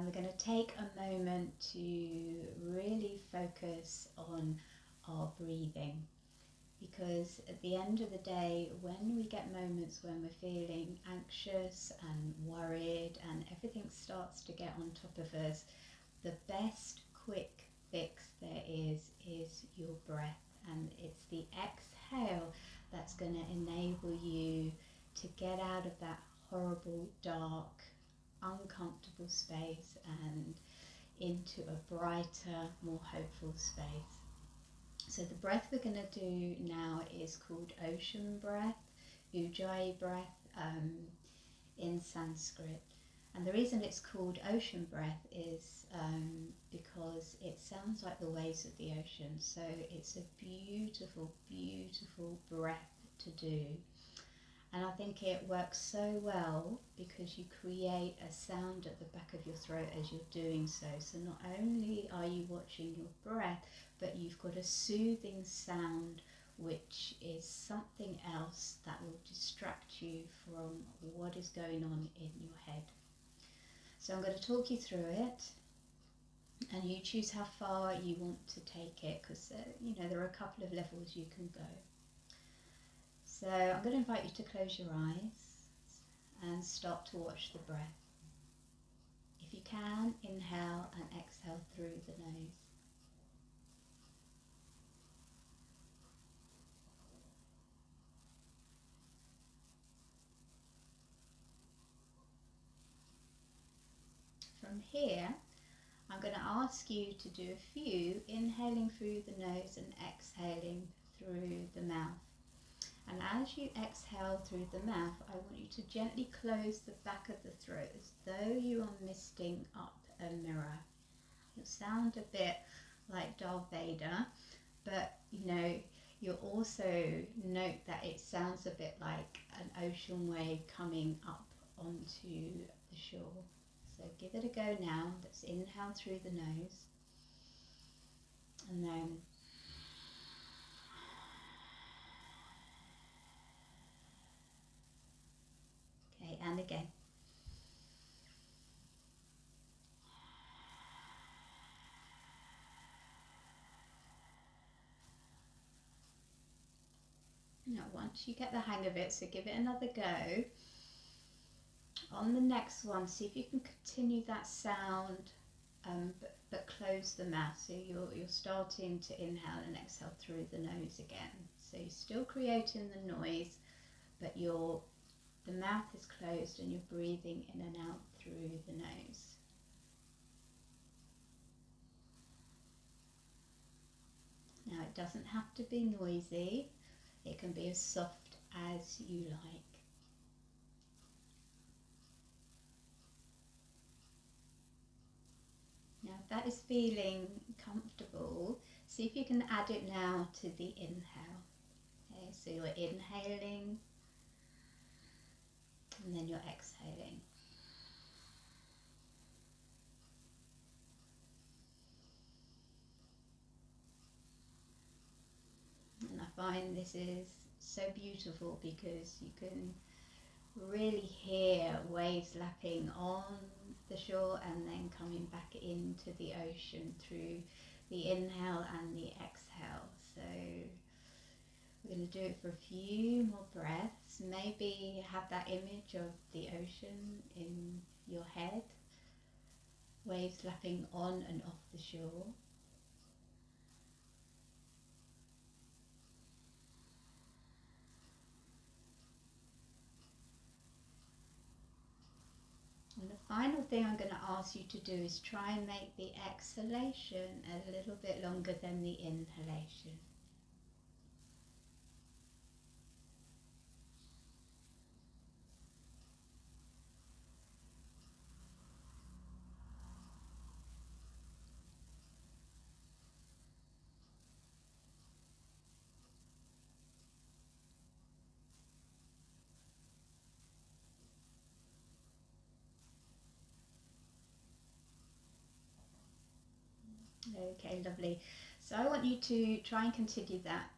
we're going to take a moment to really focus on our breathing, because at the end of the day, when we get moments when we're feeling anxious and worried and everything starts to get on top of us, the best quick fix there is your breath, and it's the exhale that's going to enable you to get out of that horrible, dark, uncomfortable space and into a brighter, more hopeful space. So the breath we're going to do now is called ocean breath, ujjayi breath in Sanskrit. And the reason it's called ocean breath is because it sounds like the waves of the ocean. So it's a beautiful, beautiful breath to do. And I think it works so well because you create a sound at the back of your throat as you're doing so. So not only are you watching your breath, but you've got a soothing sound which is something else that will distract you from what is going on in your head. So I'm going to talk you through it, and you choose how far you want to take it, because there are a couple of levels you can go. So I'm going to invite you to close your eyes and start to watch the breath. If you can, inhale and exhale through the nose. From here, I'm going to ask you to do a few inhaling through the nose and exhaling through the mouth. And as you exhale through the mouth, I want you to gently close the back of the throat as though you are misting up a mirror. You'll sound a bit like Darth Vader, but you'll also note that it sounds a bit like an ocean wave coming up onto the shore. So give it a go now. Let's inhale through the nose, and then okay, and again. Now once you get the hang of it, so give it another go. On the next one, see if you can continue that sound, but close the mouth. So you're starting to inhale and exhale through the nose again. So you're still creating the noise, but the mouth is closed and you're breathing in and out through the nose. Now it doesn't have to be noisy. It can be as soft as you like. Now if that is feeling comfortable, see if you can add it now to the inhale. Okay, so you're inhaling and then you're exhaling. And I find this is so beautiful because you can really hear waves lapping on the shore and then coming back into the ocean through the inhale and the exhale. So we're going to do it for a few more breaths. Maybe have that image of the ocean in your head, waves lapping on and off the shore. And the final thing I'm going to ask you to do is try and make the exhalation a little bit longer than the inhalation. Okay, lovely. So I want you to try and continue that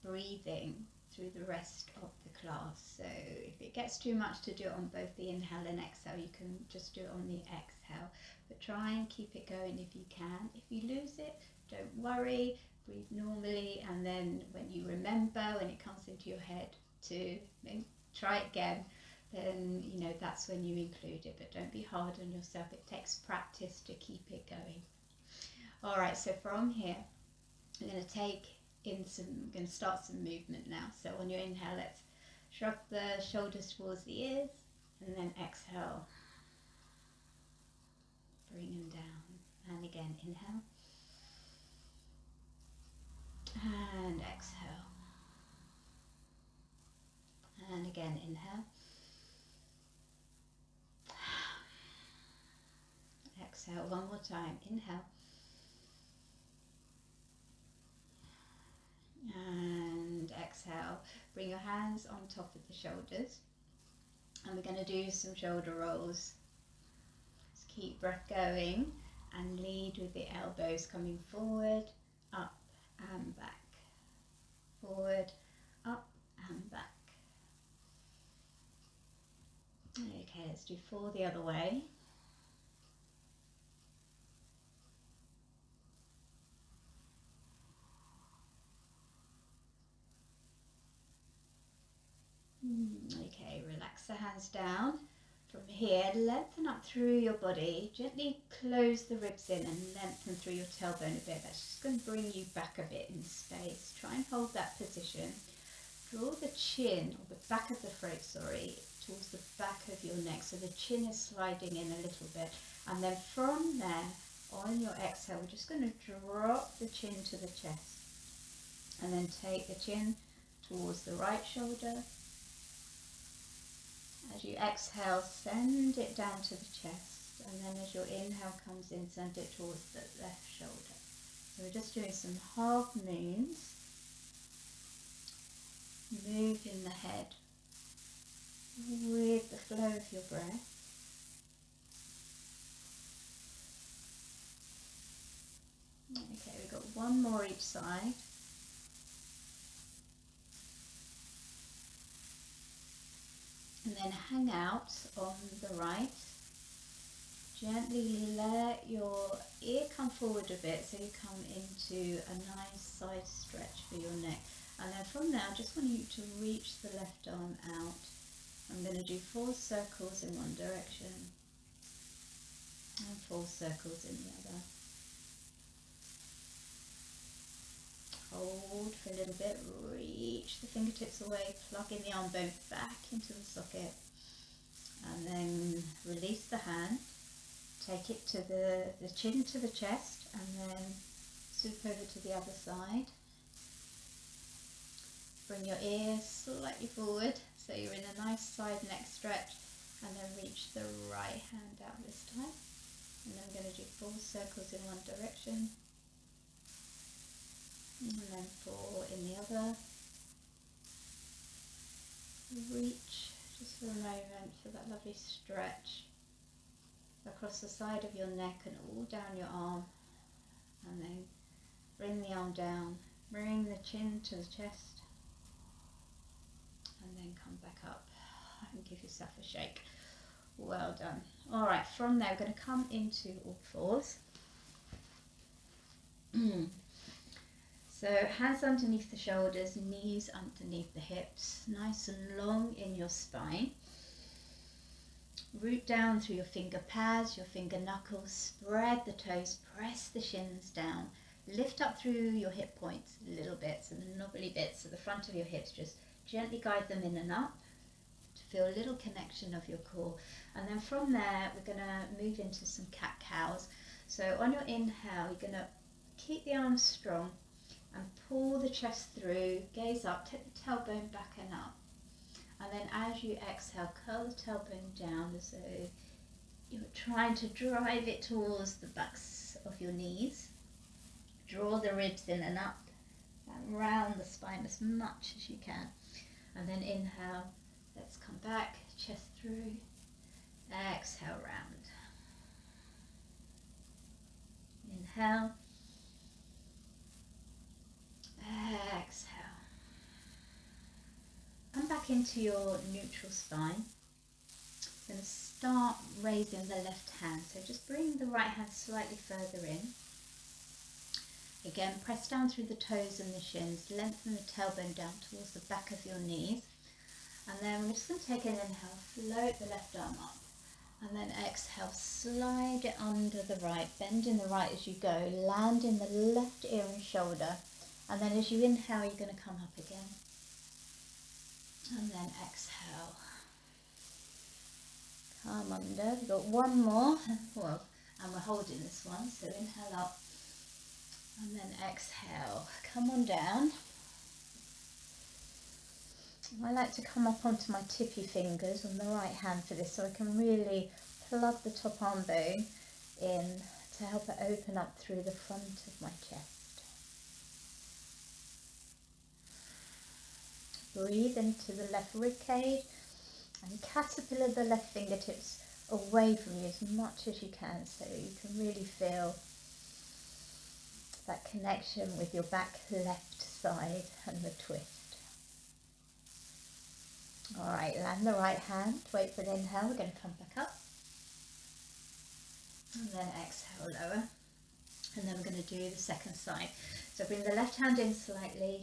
breathing through the rest of the class. So if it gets too much to do it on both the inhale and exhale, you can just do it on the exhale. But but try and keep it going if you can. If you lose it, don't worry, breathe normally, and then when you remember, when it comes into your head to try it again, then that's when you include it. But don't be hard on yourself. It takes practice to keep it going. All right, so from here I'm going to start some movement now. So on your inhale, let's shrug the shoulders towards the ears, and then exhale, bring them down. And again, inhale and exhale, and again, inhale, exhale. One more time, inhale and exhale. Bring your hands on top of the shoulders, and we're going to do some shoulder rolls. Just keep breath going and lead with the elbows coming forward, up and back, forward, up and back. Okay, let's do 4 the other way. Okay, relax the hands down. From here, lengthen up through your body. Gently close the ribs in and lengthen through your tailbone a bit. That's just going to bring you back a bit in space. Try and hold that position. Draw the chin, or the back of the throat, towards the back of your neck. So the chin is sliding in a little bit. And then from there, on your exhale, we're just going to drop the chin to the chest. And then take the chin towards the right shoulder. As you exhale, send it down to the chest, and then as your inhale comes in, send it towards the left shoulder. So we're just doing some half moons, moving the head with the flow of your breath. Okay, we've got one more each side. And then hang out on the right. Gently let your ear come forward a bit so you come into a nice side stretch for your neck. And then from there, I just want you to reach the left arm out. I'm going to do 4 circles in one direction and 4 circles in the other. Hold for a little bit, reach the fingertips away, plug in the arm bone back into the socket, and then release the hand, take it to the chin to the chest, and then swoop over to the other side. Bring your ear slightly forward so you're in a nice side neck stretch, and then reach the right hand out this time. And then I'm going to do 4 circles in one direction. And then 4 in the other. Reach just for a moment for that lovely stretch across the side of your neck and all down your arm. And then bring the arm down, bring the chin to the chest, and then come back up and give yourself a shake. Well done. Alright, from there we're going to come into all fours. So hands underneath the shoulders, knees underneath the hips, nice and long in your spine. Root down through your finger pads, your finger knuckles, spread the toes, press the shins down, lift up through your hip points a little bit, so the knobbly bits at the front of your hips, just gently guide them in and up to feel a little connection of your core. And then from there, we're going to move into some cat-cows. So on your inhale, you're going to keep the arms strong, and pull the chest through, gaze up, take the tailbone back and up. And then as you exhale, curl the tailbone down as though you're trying to drive it towards the backs of your knees. Draw the ribs in and up, and round the spine as much as you can. And then inhale, let's come back, chest through, exhale round. Inhale. Exhale. Come back into your neutral spine. I'm going to start raising the left hand. So just bring the right hand slightly further in. Again, press down through the toes and the shins, lengthen the tailbone down towards the back of your knees. And then we're just going to take an inhale, float the left arm up. And then exhale, slide it under the right, bend in the right as you go, land in the left ear and shoulder. And then as you inhale, you're going to come up again. And then exhale. Come under. We've got one more. Well, and we're holding this one. So inhale up. And then exhale. Come on down. I like to come up onto my tippy fingers on the right hand for this, so I can really plug the top arm bone in to help it open up through the front of my chest. Breathe into the left rib cage and caterpillar the left fingertips away from you as much as you can, so you can really feel that connection with your back left side and the twist. Alright, land the right hand, wait for an inhale, we're going to come back up. And then exhale, lower. And then we're going to do the second side. So bring the left hand in slightly,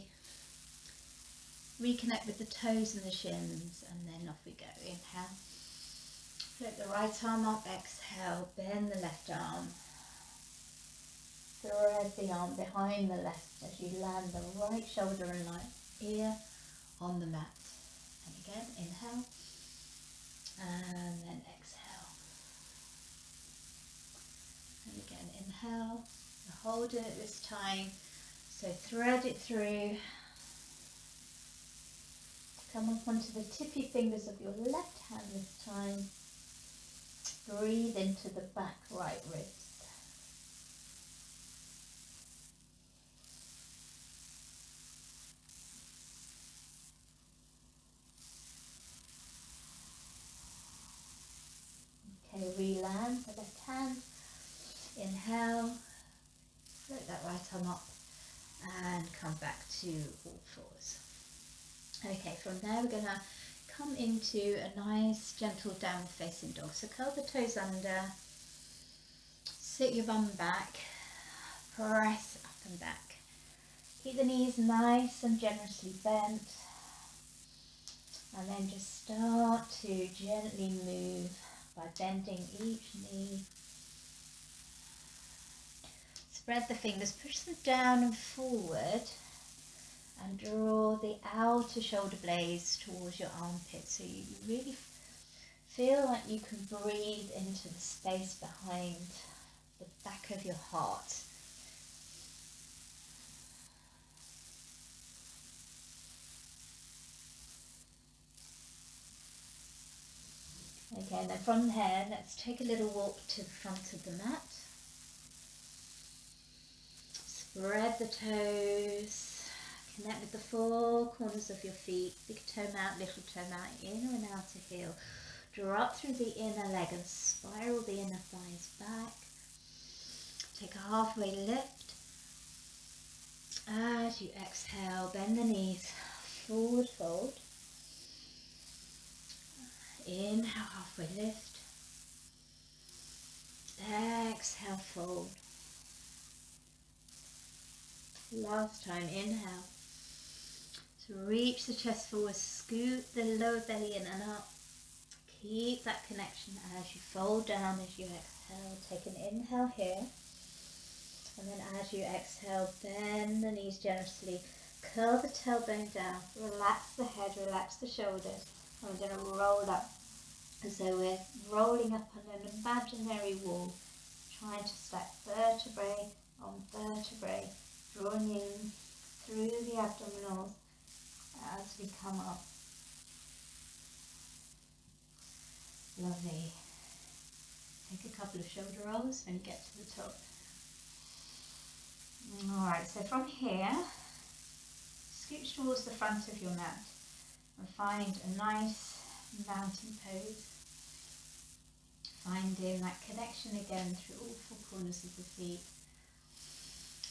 reconnect with the toes and the shins, and then off we go. Inhale, float the right arm up, exhale, bend the left arm. Thread the arm behind the left as you land the right shoulder and right ear on the mat. And again, inhale, and then exhale. And again, inhale, hold it this time, so thread it through. Come up onto the tippy fingers of your left hand this time. Breathe into the back right ribs. Okay, re-land the left hand. Inhale, float that right arm up and come back to all fours. Okay, from there we're going to come into a nice gentle downward facing dog. So curl the toes under, sit your bum back, press up and back. Keep the knees nice and generously bent, and then just start to gently move by bending each knee. Spread the fingers, push them down and forward, and draw the outer shoulder blades towards your armpits, so you really feel like you can breathe into the space behind the back of your heart. Okay, and then from there, let's take a little walk to the front of the mat. Spread the toes, connect with the four corners of your feet, big toe out, little toe out, inner and outer heel. Draw up through the inner leg and spiral the inner thighs back. Take a halfway lift. As you exhale, bend the knees, forward fold. Inhale, halfway lift. Exhale, fold. Last time, inhale. So reach the chest forward, scoot the lower belly in and up. Keep that connection as you fold down, as you exhale. Take an inhale here. And then as you exhale, bend the knees generously. Curl the tailbone down. Relax the head, relax the shoulders. And we're going to roll up as though we're rolling up on an imaginary wall, trying to stack vertebrae on vertebrae, drawing in through the abdominals as we come up. Lovely. Take a couple of shoulder rolls when you get to the top. Alright, so from here, scooch towards the front of your mat and find a nice mountain pose. Finding that connection again through all four corners of the feet.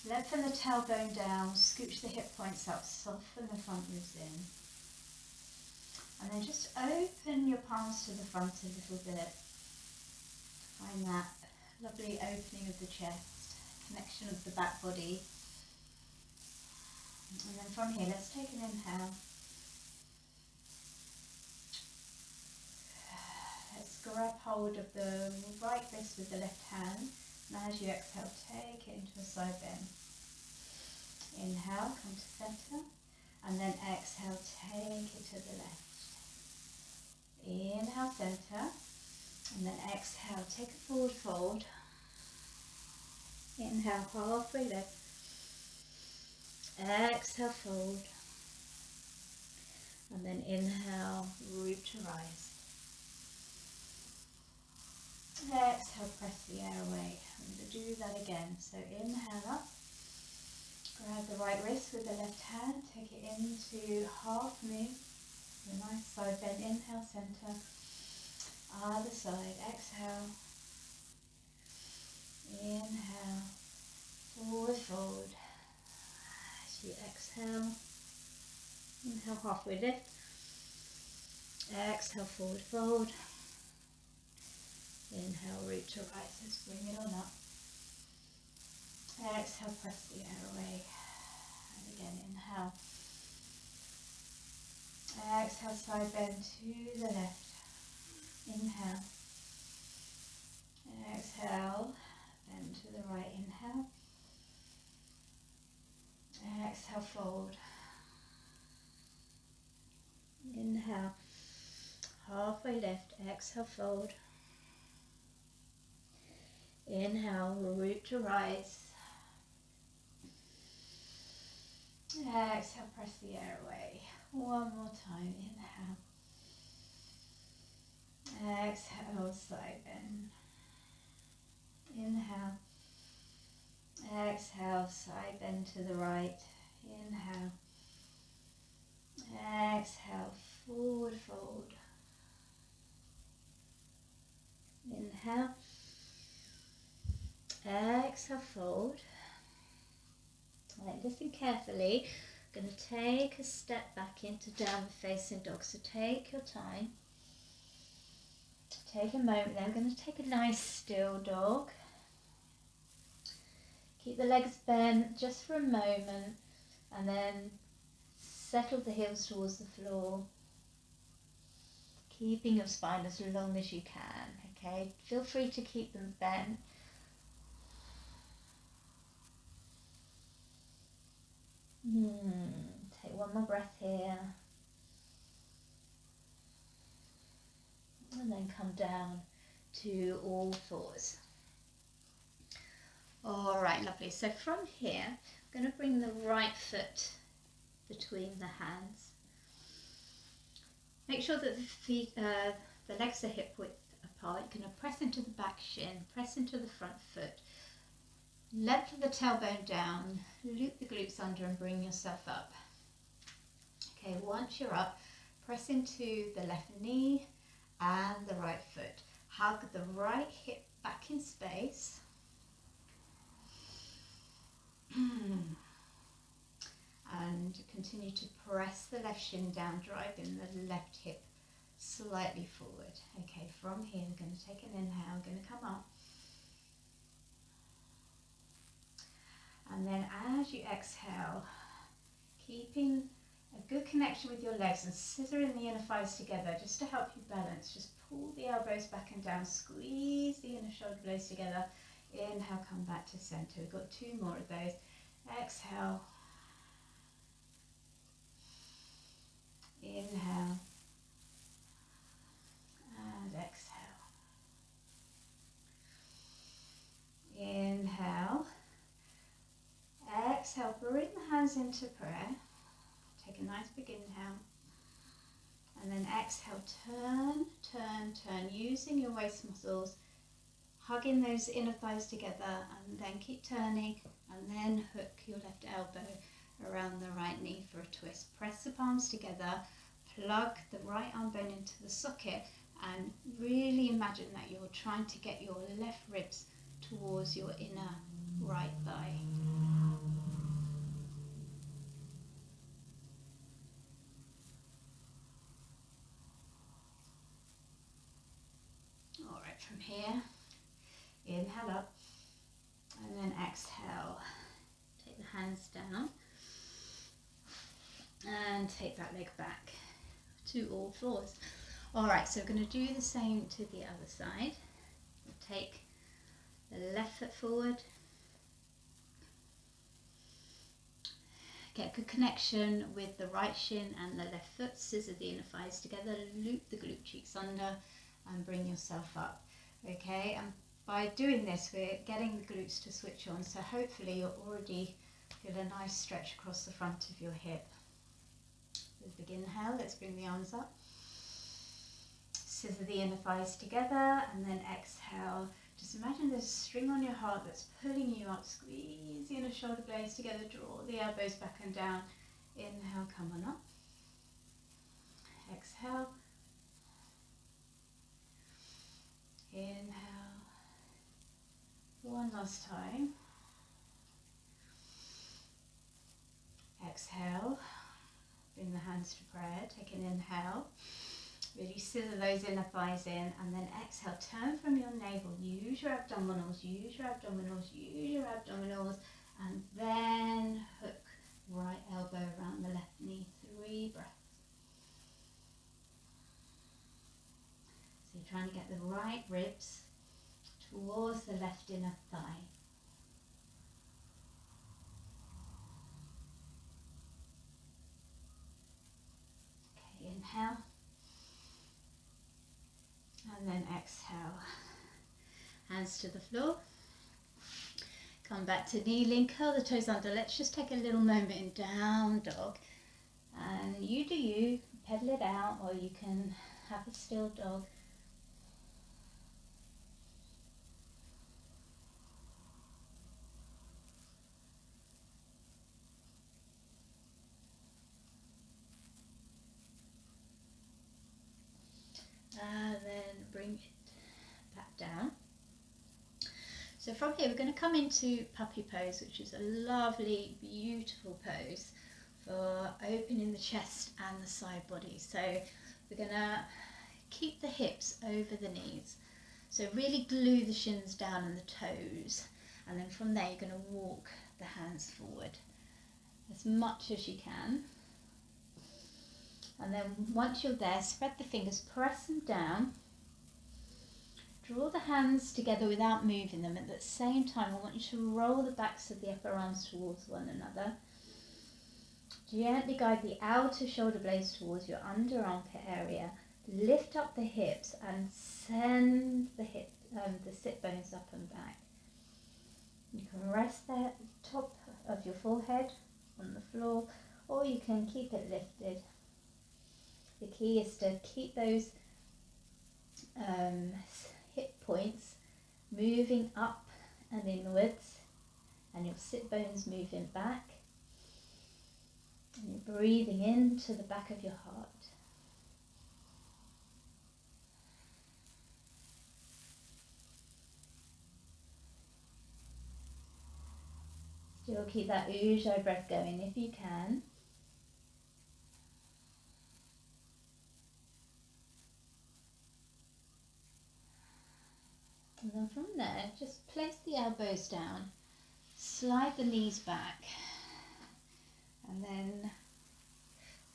Lengthen the tailbone down, scooch the hip points up, soften the front ribs in. And then just open your palms to the front a little bit. Find that lovely opening of the chest, connection of the back body. And then from here, let's take an inhale. Let's grab hold of the right wrist with the left hand. And as you exhale, take it into a side bend. Inhale, come to center. And then exhale, take it to the left. Inhale, center. And then exhale, take a forward fold. Inhale, halfway lift. Exhale, fold. And then inhale, root to rise. Exhale, press the air away. I'm going to do that again. So inhale up. Grab the right wrist with the left hand. Take it into half moon. A nice side bend. Inhale, center. Other side. Exhale. Inhale. Forward fold. As you exhale. Inhale, halfway lift. Exhale, forward fold. Inhale, root to rise. Let's bring it on up. Exhale, press the air away. And again, inhale. Exhale, side bend to the left. Inhale. Exhale, bend to the right. Inhale. Exhale, fold. Inhale. Halfway lift. Exhale, fold. Inhale, root to rise. Exhale, press the air away. One more time. Inhale. Exhale, side bend. Inhale. Exhale, side bend to the right. Inhale. Exhale, forward fold. Inhale. Exhale, fold. Right, listen carefully. I'm going to take a step back into downward facing dog. So take your time. Take a moment there. I'm going to take a nice still dog. Keep the legs bent just for a moment and then settle the heels towards the floor. Keeping your spine as long as you can, okay? Feel free to keep them bent. Take one more breath here. And then come down to all fours. All right, lovely. So from here, I'm going to bring the right foot between the hands. Make sure that the feet, the legs are hip width apart. You're going to press into the back shin, press into the front foot. Lengthen the tailbone down, loop the glutes under and bring yourself up. Okay, once you're up, press into the left knee and the right foot. Hug the right hip back in space. And continue to press the left shin down, driving the left hip slightly forward. Okay, from here we're going to take an inhale, we're going to come up. And then as you exhale, keeping a good connection with your legs and scissoring the inner thighs together just to help you balance. Just pull the elbows back and down, squeeze the inner shoulder blades together. Inhale, come back to center. We've got two more of those. Exhale. Inhale. And exhale. Inhale. Exhale, bring the hands into prayer. Take a nice big inhale. And then exhale, turn, turn, turn, using your waist muscles, hugging those inner thighs together, and then keep turning, and then hook your left elbow around the right knee for a twist. Press the palms together, plug the right arm bone into the socket, and really imagine that you're trying to get your left ribs towards your inner right thigh. And then exhale. Take the hands down and take that leg back to all fours. All right, so we're going to do the same to the other side. Take the left foot forward. Get good connection with the right shin and the left foot. Scissor the inner thighs together, loop the glute cheeks under and bring yourself up. Okay, and by doing this we're getting the glutes to switch on, so hopefully you'll already feel a nice stretch across the front of your hip. With a big inhale, let's bring the arms up. Scissor the inner thighs together and then exhale. Just imagine there's a string on your heart that's pulling you up. Squeeze the inner shoulder blades together, draw the elbows back and down. Inhale, come on up. Exhale. Inhale. One last time. Exhale. Bring the hands to prayer. Take an inhale. Really scissor those inner thighs in, and then exhale, turn from your navel, use your abdominals, use your abdominals, use your abdominals, and then hook right elbow around the left knee. 3 breaths. So you're trying to get the right ribs towards the left inner thigh. Okay, inhale. And then exhale. Hands to the floor. Come back to kneeling, curl the toes under. Let's just take a little moment in down dog. And you do you, pedal it out, or you can have a still dog. And then bring it back down. So from here we're going to come into puppy pose, which is a lovely, beautiful pose for opening the chest and the side body. So we're going to keep the hips over the knees. So really glue the shins down and the toes. And then from there you're going to walk the hands forward as much as you can. And then once you're there, spread the fingers, press them down. Draw the hands together without moving them. At the same time, I want you to roll the backs of the upper arms towards one another. Gently guide the outer shoulder blades towards your under armpit area. Lift up the hips and send the sit bones up and back. You can rest the top of your forehead on the floor, or you can keep it lifted. The key is to keep those hip points moving up and inwards, and your sit bones moving back, and you're breathing into the back of your heart. Still keep that Ujjayi breath going if you can. And then from there, just place the elbows down, slide the knees back, and then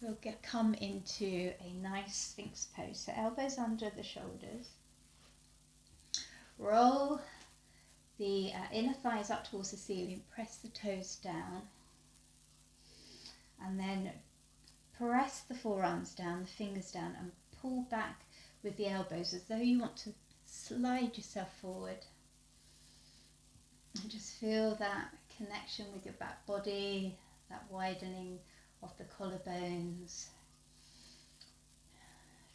we'll come into a nice Sphinx pose. So elbows under the shoulders. Roll the inner thighs up towards the ceiling, press the toes down, and then press the forearms down, the fingers down, and pull back with the elbows as though you want to slide yourself forward. And just feel that connection with your back body, that widening of the collarbones.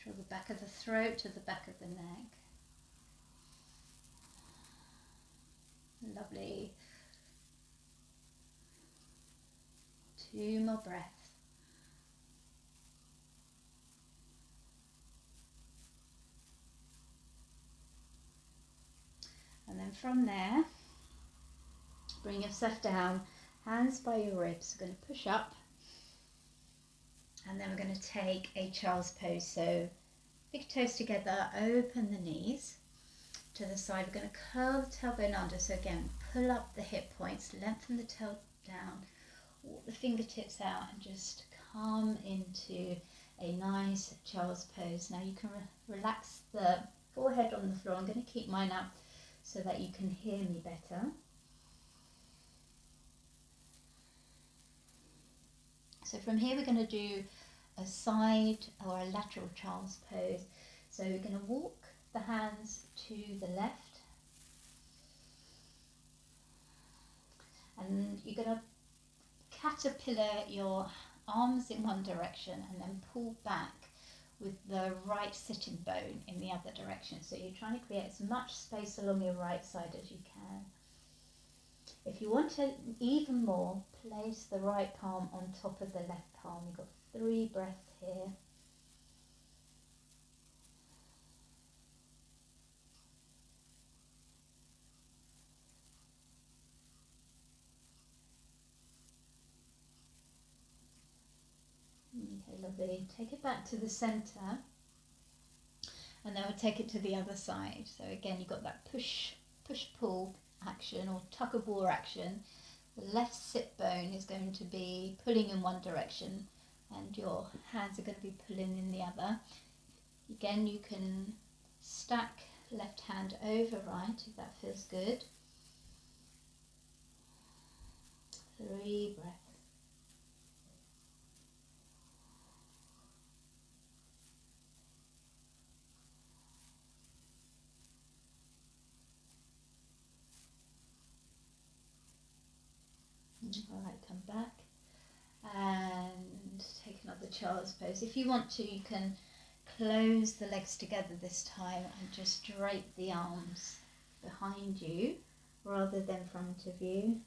Draw the back of the throat to the back of the neck. Lovely. 2 more breaths. And then from there, bring yourself down, hands by your ribs. We're going to push up, and then we're going to take a child's pose. So big toes together, open the knees to the side. We're going to curl the tailbone under. So again, pull up the hip points, lengthen the tail down, walk the fingertips out, and just come into a nice child's pose. Now you can relax the forehead on the floor. I'm going to keep mine up so that you can hear me better. So from here we're going to do a side or a lateral child's pose. So we're going to walk the hands to the left, and you're going to caterpillar your arms in one direction and then pull back with the right sitting bone in the other direction. So you're trying to create as much space along your right side as you can. If you want to even more, place the right palm on top of the left palm. You've got 3 breaths here. Okay, lovely. Take it back to the centre, and then we'll take it to the other side. So again, you've got that push-pull action or tug-of-war action. The left sit bone is going to be pulling in one direction, and your hands are going to be pulling in the other. Again, you can stack left hand over right if that feels good. 3 breaths. Alright, come back and take another child's pose. If you want to, you can close the legs together this time and just drape the arms behind you rather than front of you.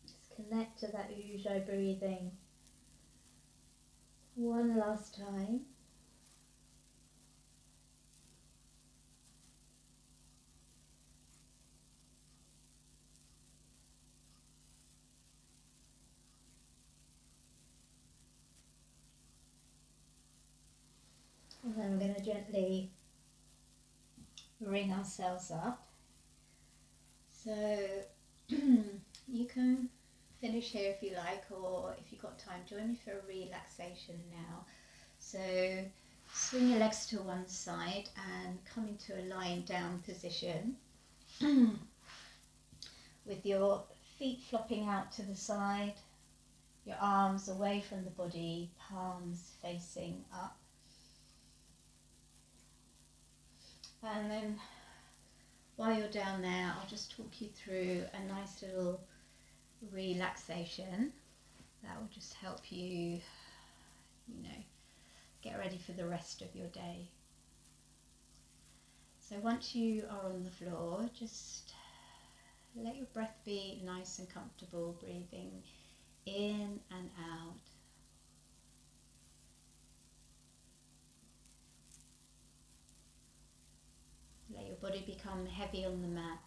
Just connect to that Ujjayi breathing. One last time. And then we're going to gently bring ourselves up. So you can finish here if you like, or if you've got time, join me for a relaxation now. So swing your legs to one side and come into a lying down position with your feet flopping out to the side, your arms away from the body, palms facing up. And then while you're down there, I'll just talk you through a nice little relaxation that will just help you, get ready for the rest of your day. So once you are on the floor, just let your breath be nice and comfortable, breathing in and out. Let your body become heavy on the mat.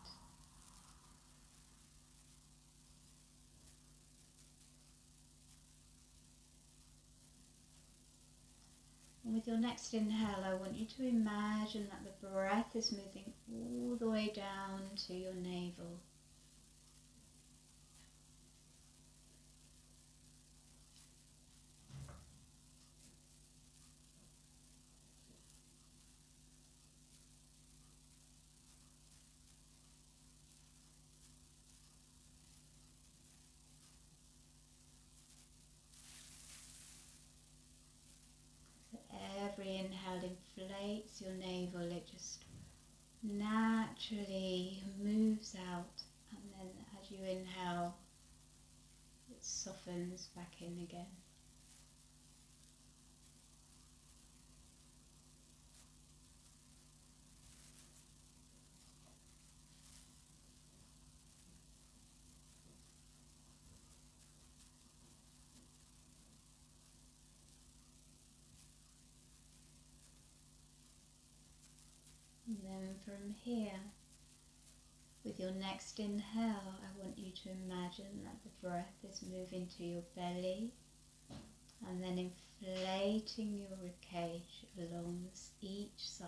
And with your next inhale, I want you to imagine that the breath is moving all the way down to your navel. Every inhale inflates your navel, it just naturally moves out, and then as you inhale, it softens back in again. And then from here, with your next inhale, I want you to imagine that the breath is moving to your belly and then inflating your ribcage along each side.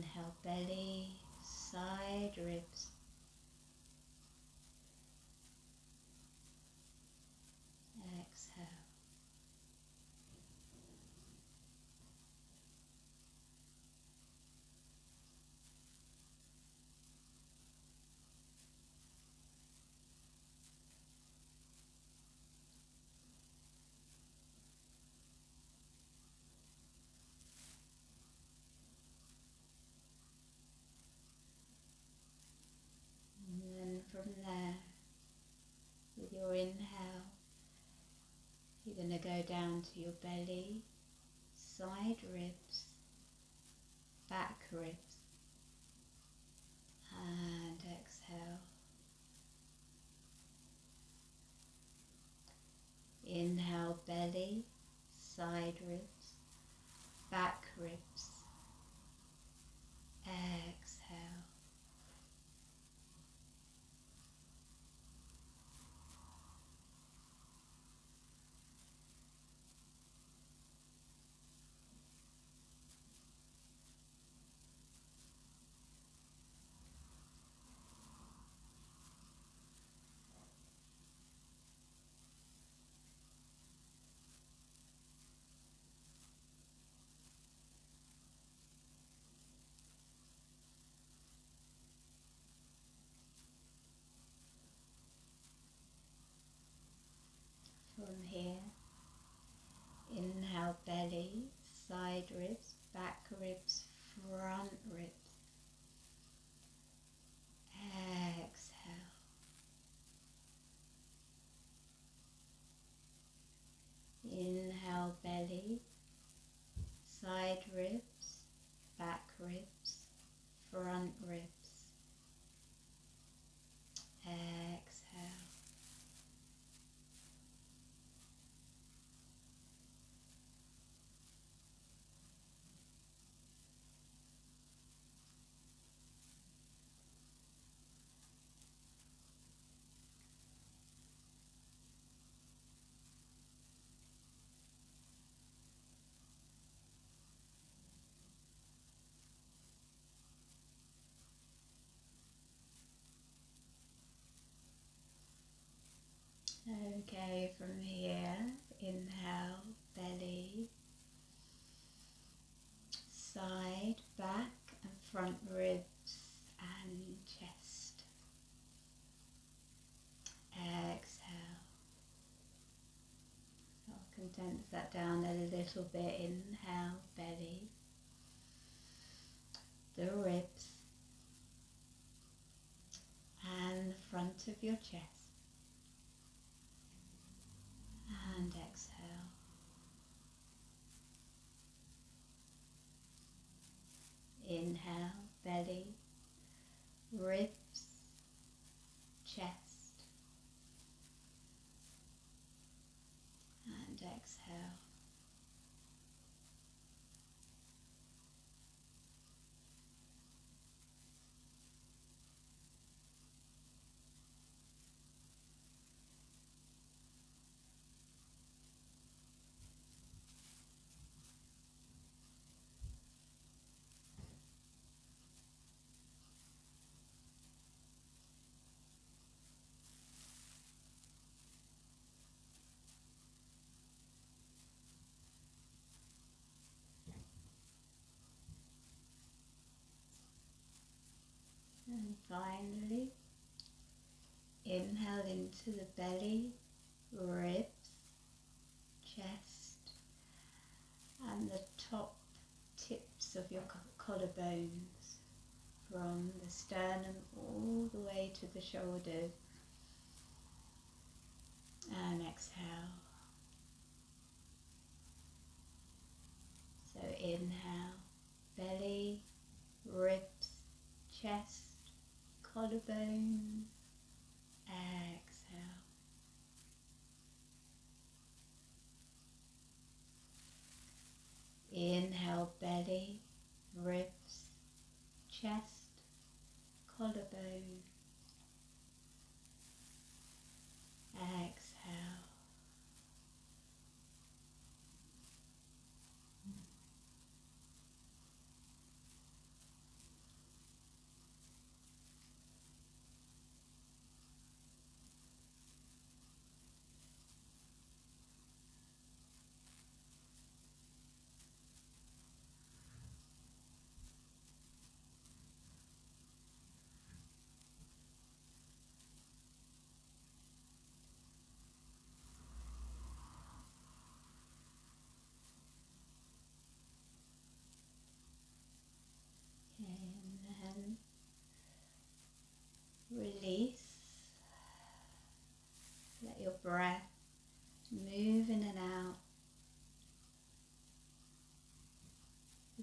Inhale, belly, side ribs. Exhale. And then from there, with your inhale, you're going to go down to your belly, side ribs, back ribs, and exhale. Inhale, belly, side ribs, back ribs, exhale. From here, inhale, belly, side ribs, back ribs, front ribs, exhale. Inhale, belly, side ribs, back ribs, front ribs, exhale. Okay, from here, inhale, belly, side, back and front ribs and chest. Exhale. I'll condense that down a little bit. Inhale, belly, the ribs and the front of your chest. And exhale. Inhale, belly, ribs, chest, and exhale. And finally, inhale into the belly, ribs, chest, and the top tips of your collarbones from the sternum all the way to the shoulders. And exhale. So inhale, belly, ribs, chest, collarbone, exhale. Inhale, belly, ribs, chest, collarbone, exhale.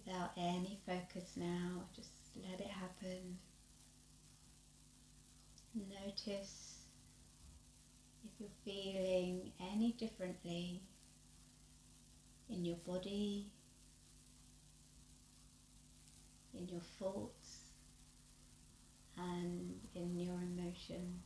without any focus now. Just let it happen. Notice if you're feeling any differently in your body, in your thoughts, and in your emotion.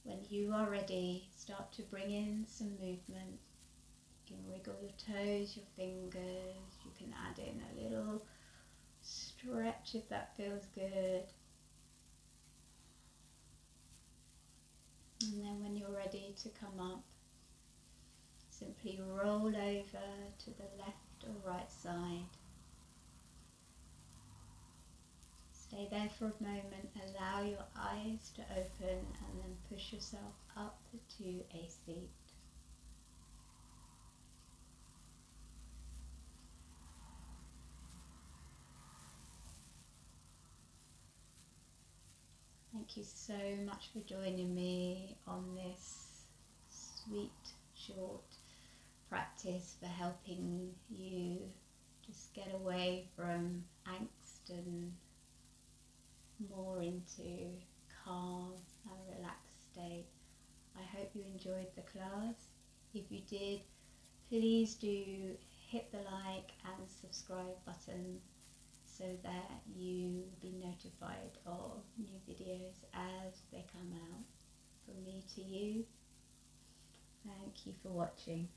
When you are ready, start to bring in some movement. You can wiggle your toes, your fingers, you can add in a little stretch if that feels good. And then when you're ready to come up, simply roll over to the left or right side. Stay there for a moment, allow your eyes to open and then push yourself up to a seat. Thank you so much for joining me on this sweet, short practice for helping you just get away from angst and more into calm and relaxed state. I hope you enjoyed the class. If you did, please do hit the like and subscribe button so that you will be notified of new videos as they come out. From me to you, thank you for watching.